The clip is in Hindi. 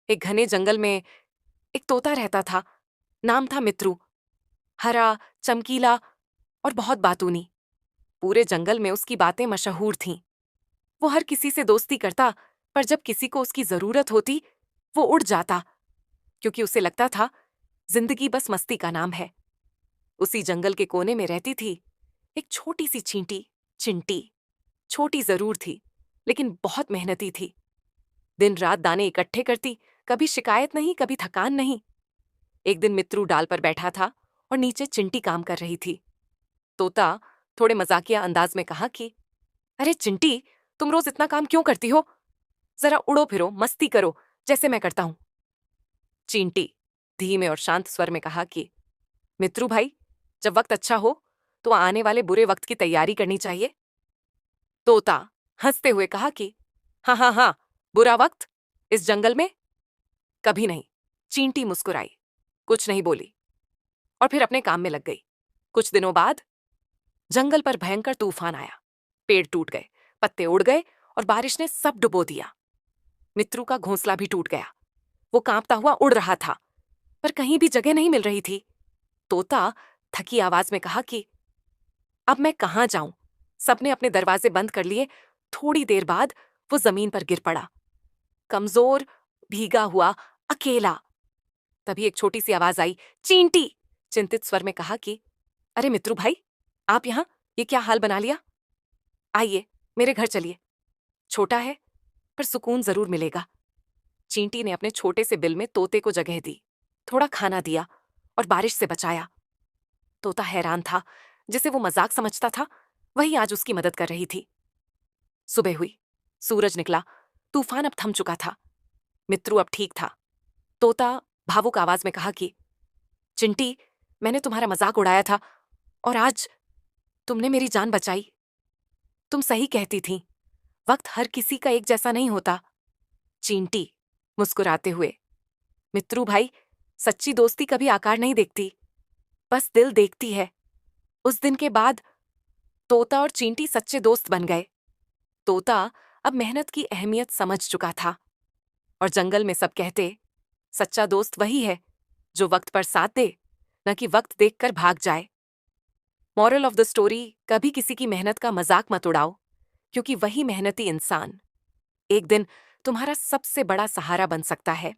एक घने जंगल में एक तोता रहता था। नाम था मित्रू। हरा, चमकीला और बहुत बातूनी। पूरे जंगल में उसकी बातें मशहूर थीं। वो हर किसी से दोस्ती करता, पर जब किसी को उसकी जरूरत होती वो उड़ जाता, क्योंकि उसे लगता था जिंदगी बस मस्ती का नाम है। उसी जंगल के कोने में रहती थी एक छोटी सी चींटी, चिंटी। छोटी जरूर थी, लेकिन बहुत मेहनती थी। दिन रात दाने इकट्ठे करती, कभी शिकायत नहीं, कभी थकान नहीं। एक दिन मित्रू डाल पर बैठा था और नीचे चिंटी काम कर रही थी। तोता थोड़े मजाकिया अंदाज में कहा कि अरे चिंटी, तुम रोज इतना काम क्यों करती हो? जरा उड़ो फिरो, मस्ती करो, जैसे मैं करता हूं। चींटी धीमे और शांत स्वर में कहा कि मित्रू भाई, जब वक्त अच्छा हो तो आने वाले बुरे वक्त की तैयारी करनी चाहिए। तोता हंसते हुए कहा कि हाँ हाँ हाँ, बुरा वक्त इस जंगल में कभी नहीं। चींटी मुस्कुराई, कुछ नहीं बोली और फिर अपने काम में लग गई। कुछ दिनों बाद जंगल पर भयंकर तूफान आया। पेड़ टूट गए, पत्ते उड़ गए और बारिश ने सब डुबो दिया। मित्रू का घोंसला भी टूट गया। वो कांपता हुआ उड़ रहा था, पर कहीं भी जगह नहीं मिल रही थी। तोता थकी आवाज में कहा कि अब मैं कहाँ जाऊं? सबने अपने दरवाजे बंद कर लिए। थोड़ी देर बाद वो जमीन पर गिर पड़ा, कमजोर, भीगा हुआ, अकेला। तभी एक छोटी सी आवाज आई, चींटी चिंतित स्वर में कहा कि अरे मित्रू भाई, आप यहाँ ये क्या हाल बना लिया? आइए, मेरे घर चलिए। छोटा है, पर सुकून जरूर मिलेगा। चींटी ने अपने छोटे से बिल में तोते को जगह दी, थोड़ा खाना दिया और बारिश से बचाया। तोता हैरान था। जिसे वो मजाक समझता था, वही आज उसकी मदद कर रही थी। सुबह हुई, सूरज निकला, तूफान अब थम चुका था। मित्रू अब ठीक था। तोता भावुक आवाज में कहा कि चिंटी, मैंने तुम्हारा मजाक उड़ाया था और आज तुमने मेरी जान बचाई। तुम सही कहती थी, वक्त हर किसी का एक जैसा नहीं होता। चींटी मुस्कुराते हुए, मित्रू भाई, सच्ची दोस्ती कभी आकार नहीं देखती, बस दिल देखती है। उस दिन के बाद तोता और चींटी सच्चे दोस्त बन गए। तोता अब मेहनत की अहमियत समझ चुका था और जंगल में सब कहते, सच्चा दोस्त वही है जो वक्त पर साथ दे, न कि वक्त देखकर भाग जाए। मॉरल ऑफ द स्टोरी, कभी किसी की मेहनत का मजाक मत उड़ाओ, क्योंकि वही मेहनती इंसान एक दिन तुम्हारा सबसे बड़ा सहारा बन सकता है।